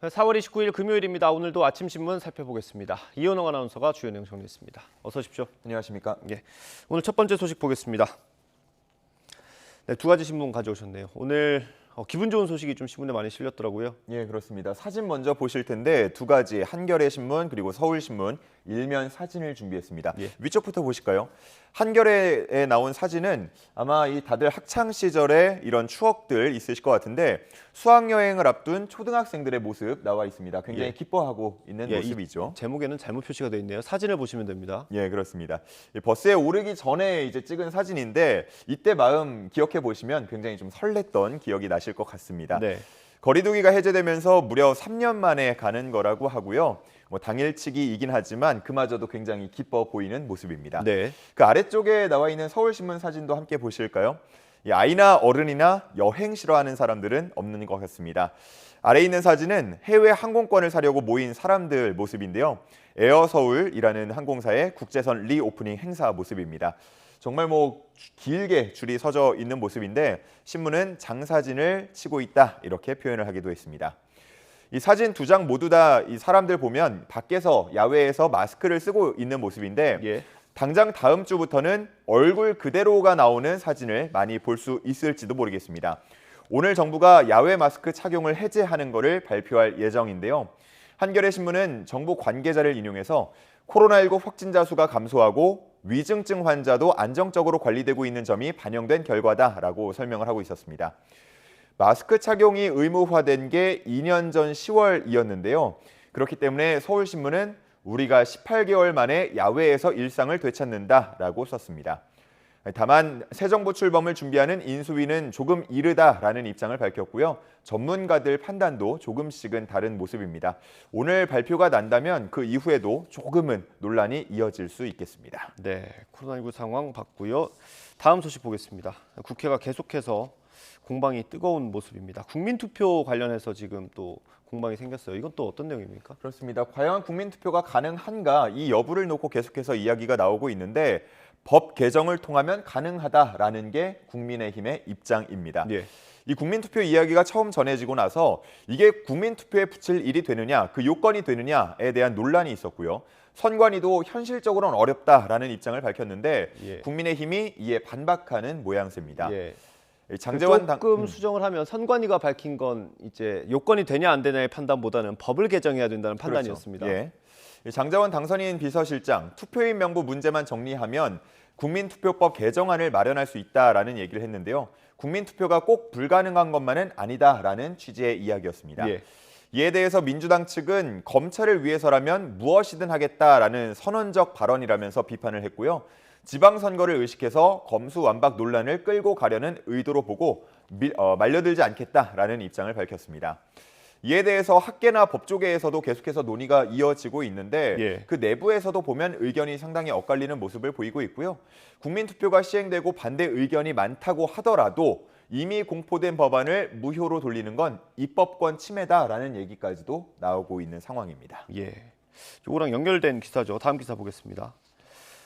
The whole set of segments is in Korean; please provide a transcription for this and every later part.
4월 29일 금요일입니다. 오늘도 아침 신문 살펴보겠습니다. 이현웅 아나운서가 주요 내용 정리했습니다. 어서 오십시오. 안녕하십니까? 예, 오늘 첫 번째 소식 보겠습니다. 네, 두 가지 신문 가져오셨네요. 오늘 기분 좋은 소식이 좀 신문에 많이 실렸더라고요. 예, 그렇습니다. 사진 먼저 보실 텐데 두 가지 한겨레 신문 그리고 서울신문 일면 사진을 준비했습니다. 예. 위쪽부터 보실까요? 한겨레에 나온 사진은 아마 이 다들 학창 시절에 이런 추억들 있으실 것 같은데 수학여행을 앞둔 초등학생들의 모습 나와 있습니다. 굉장히 예. 기뻐하고 있는 모습이죠. 제목에는 잘못 표시가 되어 있네요. 사진을 보시면 됩니다. 예, 그렇습니다. 이 버스에 오르기 전에 이제 찍은 사진인데 이때 마음 기억해 보시면 굉장히 좀 설렜던 기억이 나실 것 같습니다. 네. 거리두기가 해제되면서 무려 3년 만에 가는 거라고 하고요. 당일치기이긴 하지만 그마저도 굉장히 기뻐 보이는 모습입니다. 네. 그 아래쪽에 나와 있는 서울신문 사진도 함께 보실까요? 이 아이나 어른이나 여행 싫어하는 사람들은 없는 것 같습니다. 아래에 있는 사진은 해외 항공권을 사려고 모인 사람들 모습인데요. 에어서울이라는 항공사의 국제선 리오프닝 행사 모습입니다. 정말 길게 줄이 서져 있는 모습인데 신문은 장사진을 치고 있다 이렇게 표현을 하기도 했습니다. 이 사진 두 장 모두 다 이 사람들 보면 밖에서 야외에서 마스크를 쓰고 있는 모습인데 예. 당장 다음 주부터는 얼굴 그대로가 나오는 사진을 많이 볼 수 있을지도 모르겠습니다. 오늘 정부가 야외 마스크 착용을 해제하는 것을 발표할 예정인데요. 한겨레 신문은 정부 관계자를 인용해서 코로나19 확진자 수가 감소하고 위중증 환자도 안정적으로 관리되고 있는 점이 반영된 결과다라고 설명을 하고 있었습니다. 마스크 착용이 의무화된 게 2년 전 10월이었는데요. 그렇기 때문에 서울신문은 우리가 18개월 만에 야외에서 일상을 되찾는다라고 썼습니다. 다만 새 정부 출범을 준비하는 인수위는 조금 이르다라는 입장을 밝혔고요. 전문가들 판단도 조금씩은 다른 모습입니다. 오늘 발표가 난다면 그 이후에도 조금은 논란이 이어질 수 있겠습니다. 네, 코로나19 상황 봤고요. 다음 소식 보겠습니다. 국회가 계속해서 공방이 뜨거운 모습입니다. 국민투표 관련해서 지금 또 공방이 생겼어요. 이건 또 어떤 내용입니까? 그렇습니다. 과연 국민투표가 가능한가 이 여부를 놓고 계속해서 이야기가 나오고 있는데 법 개정을 통하면 가능하다라는 게 국민의힘의 입장입니다. 예. 이 국민투표 이야기가 처음 전해지고 나서 이게 국민투표에 붙일 일이 되느냐, 그 요건이 되느냐에 대한 논란이 있었고요. 선관위도 현실적으로는 어렵다라는 입장을 밝혔는데 예. 국민의힘이 이에 반박하는 모양새입니다. 예. 장제원 조금 수정을 하면 선관위가 밝힌 건 이제 요건이 되냐 안 되냐의 판단보다는 법을 개정해야 된다는 판단이었습니다. 그렇죠. 예. 장제원 당선인 비서실장 투표인 명부 문제만 정리하면 국민투표법 개정안을 마련할 수 있다라는 얘기를 했는데요. 국민투표가 꼭 불가능한 것만은 아니다라는 취지의 이야기였습니다. 예. 이에 대해서 민주당 측은 검찰을 위해서라면 무엇이든 하겠다라는 선언적 발언이라면서 비판을 했고요. 지방선거를 의식해서 검수완박 논란을 끌고 가려는 의도로 보고 말려들지 않겠다라는 입장을 밝혔습니다. 이에 대해서 학계나 법조계에서도 계속해서 논의가 이어지고 있는데 예. 그 내부에서도 보면 의견이 상당히 엇갈리는 모습을 보이고 있고요. 국민투표가 시행되고 반대 의견이 많다고 하더라도 이미 공포된 법안을 무효로 돌리는 건 입법권 침해다라는 얘기까지도 나오고 있는 상황입니다. 예. 이거랑 연결된 기사죠. 다음 기사 보겠습니다.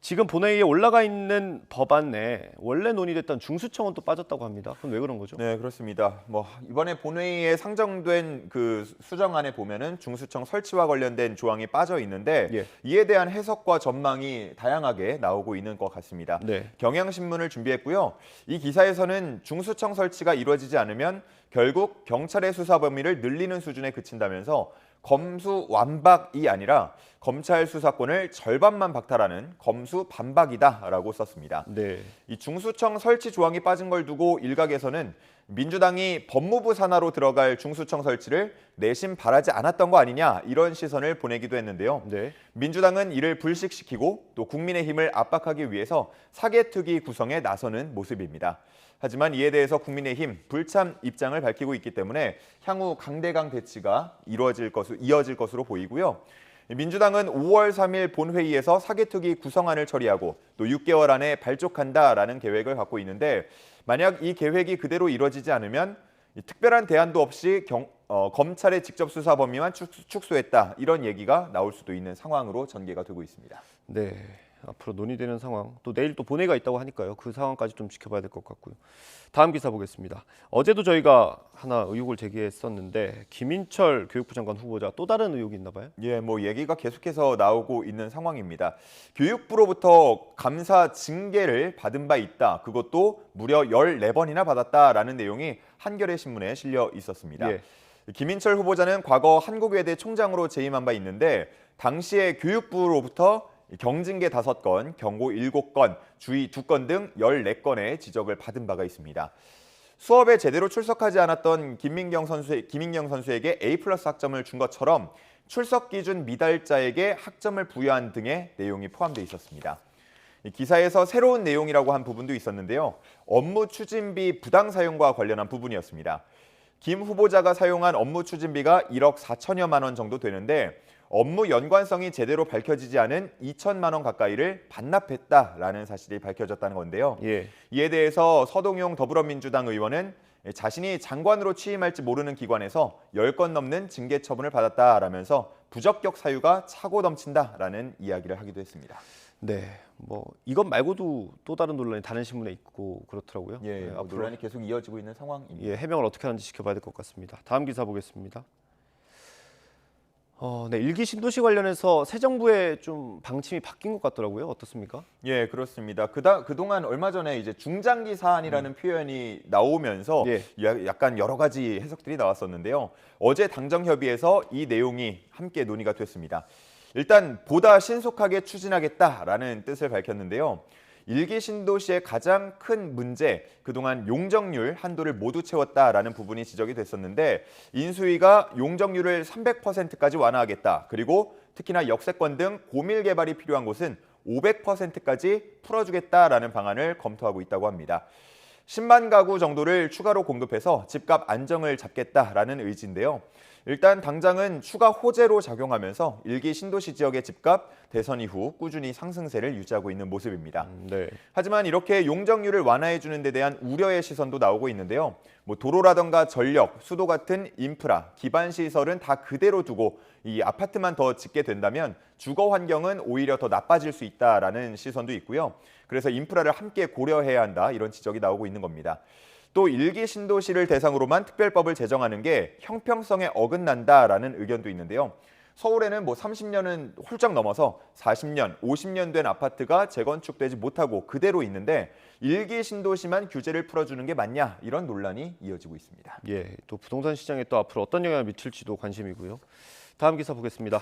지금 본회의에 올라가 있는 법안 내에 원래 논의됐던 중수청은 또 빠졌다고 합니다. 그럼 왜 그런 거죠? 네, 그렇습니다. 이번에 본회의에 상정된 그 수정안에 보면은 중수청 설치와 관련된 조항이 빠져 있는데 예. 이에 대한 해석과 전망이 다양하게 나오고 있는 것 같습니다. 네. 경향신문을 준비했고요. 이 기사에서는 중수청 설치가 이루어지지 않으면 결국 경찰의 수사 범위를 늘리는 수준에 그친다면서 검수완박이 아니라 검찰 수사권을 절반만 박탈하는 검수반박이다라고 썼습니다. 네. 이 중수청 설치 조항이 빠진 걸 두고 일각에서는 민주당이 법무부 산하로 들어갈 중수청 설치를 내심 바라지 않았던 거 아니냐 이런 시선을 보내기도 했는데요. 네. 민주당은 이를 불식시키고 또 국민의힘을 압박하기 위해서 사개특위 구성에 나서는 모습입니다. 하지만 이에 대해서 국민의힘 불참 입장을 밝히고 있기 때문에 향후 강대강 대치가 이어질 것으로 보이고요. 민주당은 5월 3일 본회의에서 사개특위 구성안을 처리하고 또 6개월 안에 발족한다라는 계획을 갖고 있는데 만약 이 계획이 그대로 이루어지지 않으면 특별한 대안도 없이 검찰의 직접 수사 범위만 축소했다 이런 얘기가 나올 수도 있는 상황으로 전개가 되고 있습니다. 네. 앞으로 논의되는 상황, 또 내일 또 본회의가 있다고 하니까요. 그 상황까지 좀 지켜봐야 될 것 같고요. 다음 기사 보겠습니다. 어제도 저희가 하나 의혹을 제기했었는데 김인철 교육부 장관 후보자 또 다른 의혹이 있나 봐요? 예, 뭐 얘기가 계속해서 나오고 있는 상황입니다. 교육부로부터 감사 징계를 받은 바 있다. 그것도 무려 14번이나 받았다라는 내용이 한겨레 신문에 실려 있었습니다. 예. 김인철 후보자는 과거 한국외대 총장으로 재임한 바 있는데 당시에 교육부로부터 경징계 5건, 경고 7건, 주의 2건 등 14건의 지적을 받은 바가 있습니다. 수업에 제대로 출석하지 않았던 김민경 선수에게 A+ 학점을 준 것처럼 출석 기준 미달자에게 학점을 부여한 등의 내용이 포함되어 있었습니다. 이 기사에서 새로운 내용이라고 한 부분도 있었는데요. 업무 추진비 부당 사용과 관련한 부분이었습니다. 김 후보자가 사용한 업무 추진비가 1억 4천여만 원 정도 되는데 업무 연관성이 제대로 밝혀지지 않은 2천만 원 가까이를 반납했다라는 사실이 밝혀졌다는 건데요. 예. 이에 대해서 서동용 더불어민주당 의원은 자신이 장관으로 취임할지 모르는 기관에서 10건 넘는 징계 처분을 받았다라면서 부적격 사유가 차고 넘친다라는 이야기를 하기도 했습니다. 네, 뭐 이것 말고도 또 다른 논란이 다른 신문에 있고 그렇더라고요. 예, 네, 앞으로 논란이 계속 이어지고 있는 상황입니다. 예, 해명을 어떻게 하는지 지켜봐야 될 것 같습니다. 다음 기사 보겠습니다. 네, 일기 신도시 관련해서 새 정부의 좀 방침이 바뀐 것 같더라고요. 어떻습니까? 예, 그렇습니다. 그동안 얼마 전에 이제 중장기 사안이라는 표현이 나오면서 예. 약간 여러 가지 해석들이 나왔었는데요. 어제 당정협의에서 이 내용이 함께 논의가 됐습니다. 일단 보다 신속하게 추진하겠다라는 뜻을 밝혔는데요. 일기 신도시의 가장 큰 문제, 그동안 용적률 한도를 모두 채웠다라는 부분이 지적이 됐었는데 인수위가 용적률을 300%까지 완화하겠다. 그리고 특히나 역세권 등 고밀 개발이 필요한 곳은 500%까지 풀어주겠다라는 방안을 검토하고 있다고 합니다. 10만 가구 정도를 추가로 공급해서 집값 안정을 잡겠다라는 의지인데요. 일단 당장은 추가 호재로 작용하면서 일기 신도시 지역의 집값 대선 이후 꾸준히 상승세를 유지하고 있는 모습입니다. 네. 하지만 이렇게 용적률을 완화해 주는 데 대한 우려의 시선도 나오고 있는데요. 뭐 도로라던가 전력, 수도 같은 인프라, 기반 시설은 다 그대로 두고 이 아파트만 더 짓게 된다면 주거 환경은 오히려 더 나빠질 수 있다라는 시선도 있고요. 그래서 인프라를 함께 고려해야 한다 이런 지적이 나오고 있는 겁니다. 또 일기 신도시를 대상으로만 특별법을 제정하는 게 형평성에 어긋난다라는 의견도 있는데요. 서울에는 뭐 30년은 훌쩍 넘어서 40년, 50년 된 아파트가 재건축되지 못하고 그대로 있는데 일기 신도시만 규제를 풀어주는 게 맞냐 이런 논란이 이어지고 있습니다. 예, 또 부동산 시장에 또 앞으로 어떤 영향을 미칠지도 관심이고요. 다음 기사 보겠습니다.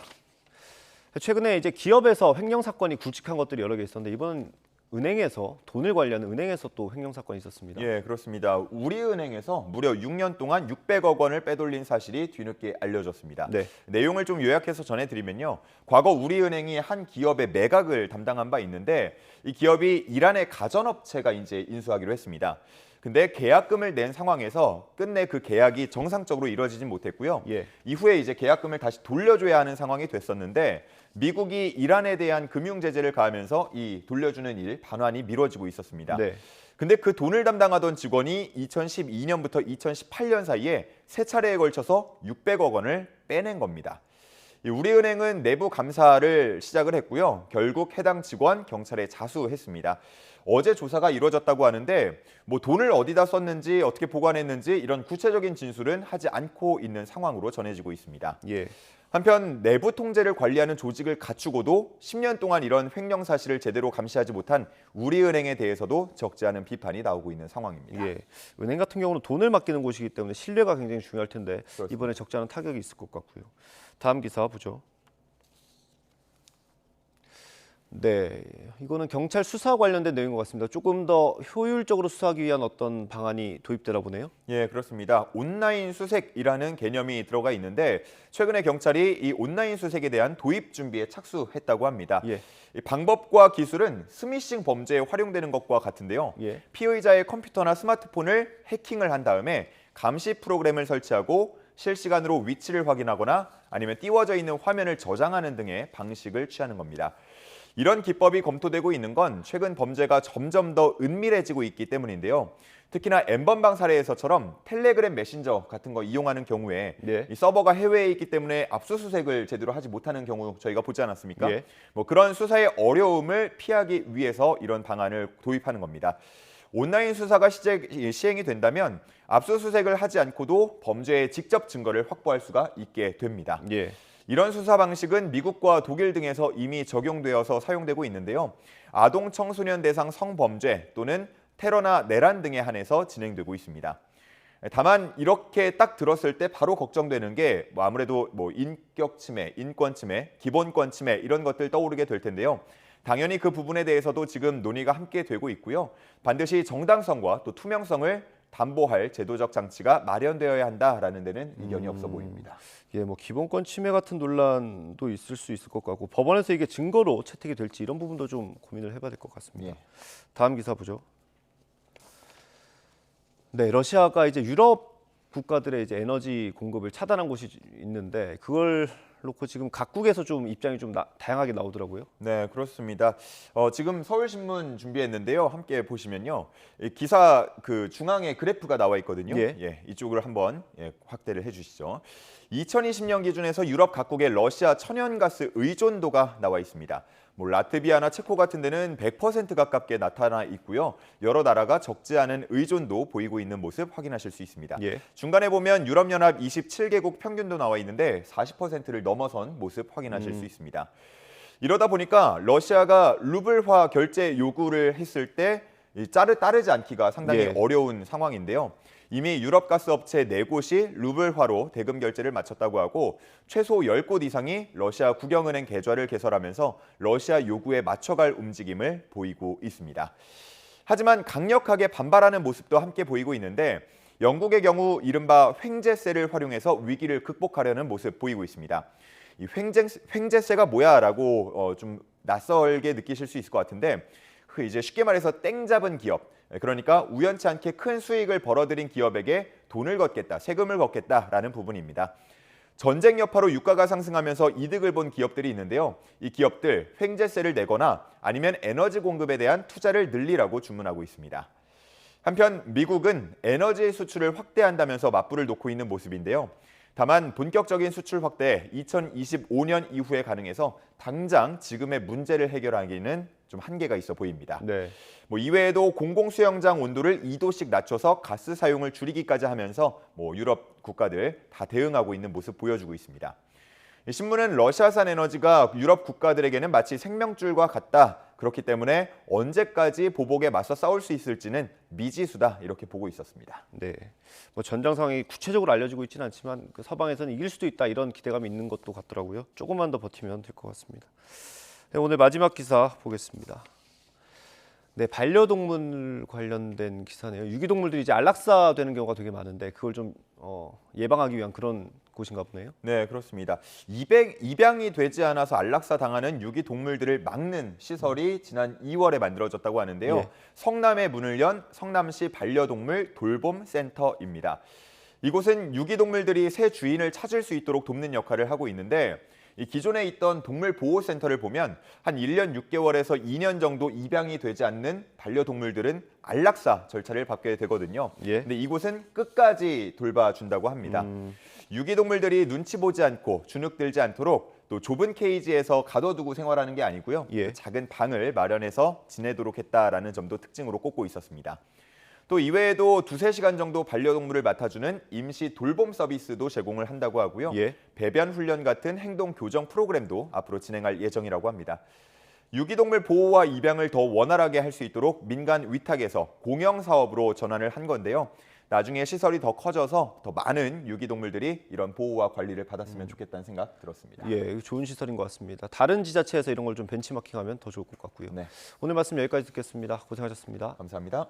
최근에 이제 기업에서 횡령 사건이 굵직한 것들이 여러 개 있었는데 이번은 은행에서 돈을 관리하는 은행에서 또 횡령 사건이 있었습니다. 예, 그렇습니다. 우리은행에서 무려 6년 동안 600억 원을 빼돌린 사실이 뒤늦게 알려졌습니다. 네. 내용을 좀 요약해서 전해드리면요. 과거 우리은행이 한 기업의 매각을 담당한 바 있는데 이 기업이 이란의 가전업체가 이제 인수하기로 했습니다. 근데 계약금을 낸 상황에서 끝내 그 계약이 정상적으로 이루어지진 못했고요. 예. 이후에 이제 계약금을 다시 돌려줘야 하는 상황이 됐었는데 미국이 이란에 대한 금융 제재를 가하면서 이 돌려주는 일 반환이 미뤄지고 있었습니다. 네. 근데 그 돈을 담당하던 직원이 2012년부터 2018년 사이에 세 차례에 걸쳐서 600억 원을 빼낸 겁니다. 우리은행은 내부 감사를 시작을 했고요. 결국 해당 직원 경찰에 자수했습니다. 어제 조사가 이루어졌다고 하는데 뭐 돈을 어디다 썼는지 어떻게 보관했는지 이런 구체적인 진술은 하지 않고 있는 상황으로 전해지고 있습니다. 예. 한편 내부 통제를 관리하는 조직을 갖추고도 10년 동안 이런 횡령 사실을 제대로 감시하지 못한 우리은행에 대해서도 적지 않은 비판이 나오고 있는 상황입니다. 예. 은행 같은 경우는 돈을 맡기는 곳이기 때문에 신뢰가 굉장히 중요할 텐데 그렇습니다. 이번에 적지 않은 타격이 있을 것 같고요. 다음 기사 보죠. 네, 이거는 경찰 수사 관련된 내용인 것 같습니다. 조금 더 효율적으로 수사하기 위한 어떤 방안이 도입되나 보네요. 예, 그렇습니다. 온라인 수색이라는 개념이 들어가 있는데 최근에 경찰이 이 온라인 수색에 대한 도입 준비에 착수했다고 합니다. 예. 이 방법과 기술은 스미싱 범죄에 활용되는 것과 같은데요. 예. 피의자의 컴퓨터나 스마트폰을 해킹을 한 다음에 감시 프로그램을 설치하고 실시간으로 위치를 확인하거나 아니면 띄워져 있는 화면을 저장하는 등의 방식을 취하는 겁니다. 이런 기법이 검토되고 있는 건 최근 범죄가 점점 더 은밀해지고 있기 때문인데요. 특히나 N번방 사례에서처럼 텔레그램 메신저 같은 거 이용하는 경우에 예. 이 서버가 해외에 있기 때문에 압수수색을 제대로 하지 못하는 경우 저희가 보지 않았습니까? 예. 뭐 그런 수사의 어려움을 피하기 위해서 이런 방안을 도입하는 겁니다. 온라인 수사가 시행이 된다면 압수수색을 하지 않고도 범죄의 직접 증거를 확보할 수가 있게 됩니다. 예. 이런 수사 방식은 미국과 독일 등에서 이미 적용되어서 사용되고 있는데요. 아동 청소년 대상 성범죄 또는 테러나 내란 등에 한해서 진행되고 있습니다. 다만 이렇게 딱 들었을 때 바로 걱정되는 게 아무래도 인격 침해, 인권 침해, 기본권 침해 이런 것들 떠오르게 될 텐데요. 당연히 그 부분에 대해서도 지금 논의가 함께 되고 있고요. 반드시 정당성과 또 투명성을 담보할 제도적 장치가 마련되어야 한다라는 데는 이견이 없어 보입니다. 예, 뭐 기본권 침해 같은 논란도 있을 수 있을 것 같고 법원에서 이게 증거로 채택이 될지 이런 부분도 좀 고민을 해봐야 될 것 같습니다. 예. 다음 기사 보죠. 네, 러시아가 이제 유럽 국가들의 이제 에너지 공급을 차단한 곳이 있는데 그걸 놓고 지금 각국에서 좀 입장이 좀 다양하게 나오더라고요. 네, 그렇습니다. 지금 서울신문 준비했는데요. 함께 보시면요. 이 기사 그 중앙에 그래프가 나와 있거든요. 예. 이쪽을 한번 확대를 해주시죠. 2020년 기준에서 유럽 각국의 러시아 천연가스 의존도가 나와 있습니다. 라트비아나 체코 같은 데는 100% 가깝게 나타나 있고요. 여러 나라가 적지 않은 의존도 보이고 있는 모습 확인하실 수 있습니다. 예. 중간에 보면 유럽연합 27개국 평균도 나와 있는데 40%를 넘어선 모습 확인하실 수 있습니다. 이러다 보니까 러시아가 루블화 결제 요구를 했을 때 따르지 않기가 상당히 예. 어려운 상황인데요. 이미 유럽 가스 업체 4곳이 루블화로 대금 결제를 마쳤다고 하고 최소 10곳 이상이 러시아 국영은행 계좌를 개설하면서 러시아 요구에 맞춰갈 움직임을 보이고 있습니다. 하지만 강력하게 반발하는 모습도 함께 보이고 있는데 영국의 경우 이른바 횡재세를 활용해서 위기를 극복하려는 모습 보이고 있습니다. 이 횡재세가 뭐야라고 좀 낯설게 느끼실 수 있을 것 같은데 이제 쉽게 말해서 땡 잡은 기업, 그러니까 우연치 않게 큰 수익을 벌어들인 기업에게 돈을 걷겠다, 세금을 걷겠다라는 부분입니다. 전쟁 여파로 유가가 상승하면서 이득을 본 기업들이 있는데요. 이 기업들 횡재세를 내거나 아니면 에너지 공급에 대한 투자를 늘리라고 주문하고 있습니다. 한편 미국은 에너지 수출을 확대한다면서 맞불을 놓고 있는 모습인데요. 다만 본격적인 수출 확대 2025년 이후에 가능해서 당장 지금의 문제를 해결하기는 좀 한계가 있어 보입니다. 네. 이외에도 공공수영장 온도를 2도씩 낮춰서 가스 사용을 줄이기까지 하면서 유럽 국가들 다 대응하고 있는 모습 보여주고 있습니다. 이 신문은 러시아산 에너지가 유럽 국가들에게는 마치 생명줄과 같다. 그렇기 때문에 언제까지 보복에 맞서 싸울 수 있을지는 미지수다 이렇게 보고 있었습니다. 네. 전장 상황이 구체적으로 알려지고 있지는 않지만 그 서방에서는 이길 수도 있다 이런 기대감이 있는 것도 같더라고요. 조금만 더 버티면 될 것 같습니다. 네, 오늘 마지막 기사 보겠습니다. 네, 반려동물 관련된 기사네요. 유기동물들이 이제 안락사되는 경우가 되게 많은데 그걸 좀 예방하기 위한 그런 곳인가 보네요. 네, 그렇습니다. 입양이 되지 않아서 안락사 당하는 유기동물들을 막는 시설이 지난 2월에 만들어졌다고 하는데요. 예. 성남에 문을 연 성남시 반려동물 돌봄센터입니다. 이곳은 유기동물들이 새 주인을 찾을 수 있도록 돕는 역할을 하고 있는데 이 기존에 있던 동물보호센터를 보면 한 1년 6개월에서 2년 정도 입양이 되지 않는 반려동물들은 안락사 절차를 밟게 되거든요. 예. 근데 이곳은 끝까지 돌봐준다고 합니다. 유기동물들이 눈치 보지 않고 주눅들지 않도록 또 좁은 케이지에서 가둬두고 생활하는 게 아니고요. 예. 작은 방을 마련해서 지내도록 했다라는 점도 특징으로 꼽고 있었습니다. 또 이외에도 2-3시간 정도 반려동물을 맡아주는 임시 돌봄 서비스도 제공을 한다고 하고요. 예. 배변 훈련 같은 행동 교정 프로그램도 앞으로 진행할 예정이라고 합니다. 유기동물 보호와 입양을 더 원활하게 할 수 있도록 민간 위탁에서 공영 사업으로 전환을 한 건데요. 나중에 시설이 더 커져서 더 많은 유기동물들이 이런 보호와 관리를 받았으면 좋겠다는 생각 들었습니다. 예, 좋은 시설인 것 같습니다. 다른 지자체에서 이런 걸 좀 벤치마킹하면 더 좋을 것 같고요. 네. 오늘 말씀 여기까지 듣겠습니다. 고생하셨습니다. 감사합니다.